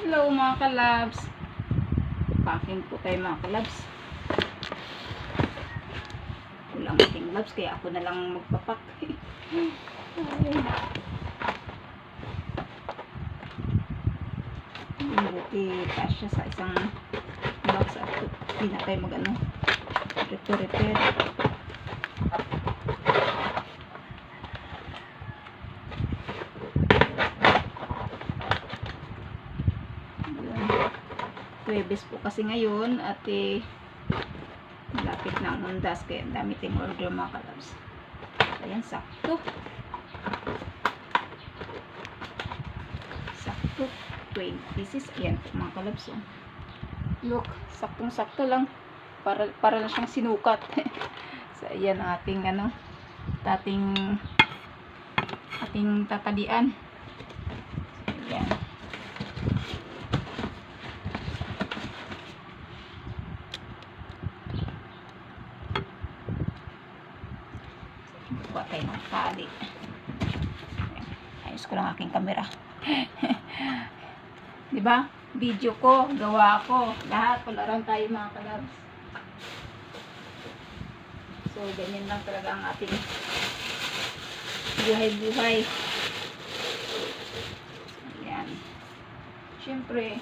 Hello mga kalabs. Packing po tayo mga kalabs. Kulang ating labs kaya ako na lang magpapak. Buti kasya sa isang box at hindi na tayo mag repair. Huwebes po kasi ngayon at malapit na ang undas kaya dami tayong order mga kalabs. Ayan, sakto 20 pieces. Ayan mga kalabs, oh. Look, saktong sakto lang para na siyang sinukat. So ayan ang ating ating tatalian. Ayan. Buka tayo ng tali. Ayos ko lang aking camera. Diba? Video ko, gawa ko. Lahat, palaran tayo mga kalabs. So, ganyan lang talaga ang ating buhay-buhay. Ayan. Siyempre,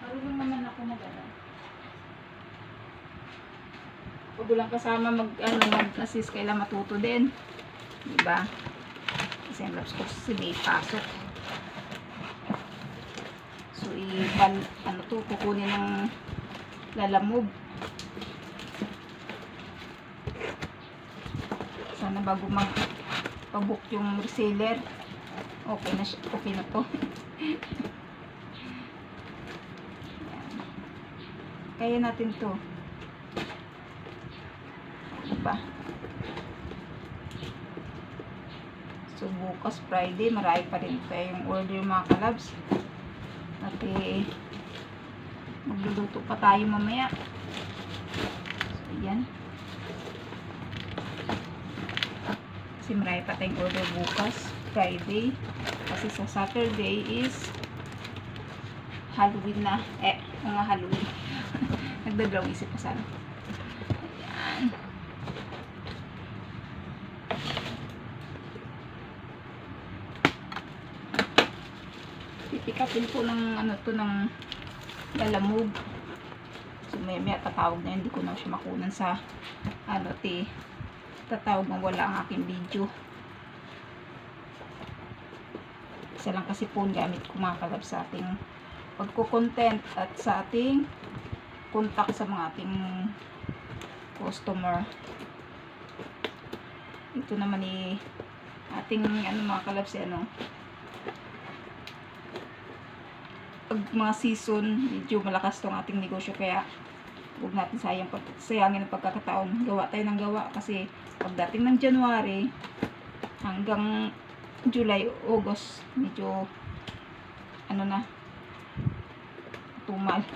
marunong naman ako mag-ano. Pag walang kasama mag-assist, kailan matuto din. Diba? Kasi ang labs ko si may pasok. So, kukunin ng lalamog. Sana bago magpabook yung reseller, okay na to. Kaya natin to. Diba? So, bukas Friday, marami pa rin tayong order mga kalabs. At magluluto pa tayo mamaya. So, ayan. Kasi marami pa tayong order bukas, Friday. Kasi sa Saturday is Halloween na. Mga Halloween. Nagdaglaw isip pa sana. Ayan. Pipikapin po ng ng lalamog. So may tatawag na yun. Hindi ko na siya makunan sa tatawag na wala ang aking video. Isa lang kasi phone gamit ko mga kalabs sa ating pagko-content at sa ating contact sa mga ating customer. Ito naman ating mga kalabs pag mga season, medyo malakas tong ating negosyo kaya huwag natin sayangin ang pagkakataon. Gawa tayo ng gawa kasi pagdating ng January hanggang July, August, medyo tumal.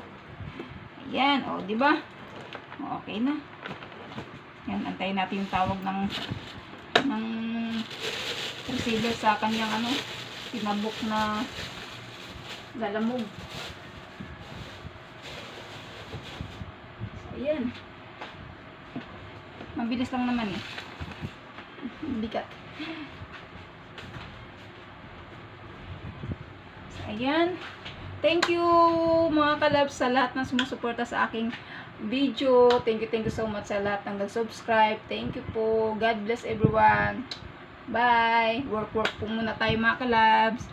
Ayan, di ba? Okay na. Yan, antayin natin yung tawag ng receiver sa kanyang tinabok na lalamog. So, ayan. Mabilis lang naman bigat. So, ayan. Thank you mga kalabs sa lahat ng sumusuporta sa aking video. Thank you so much sa lahat ng nag-subscribe. Thank you po. God bless everyone. Bye. Work po muna tayo mga kalabs.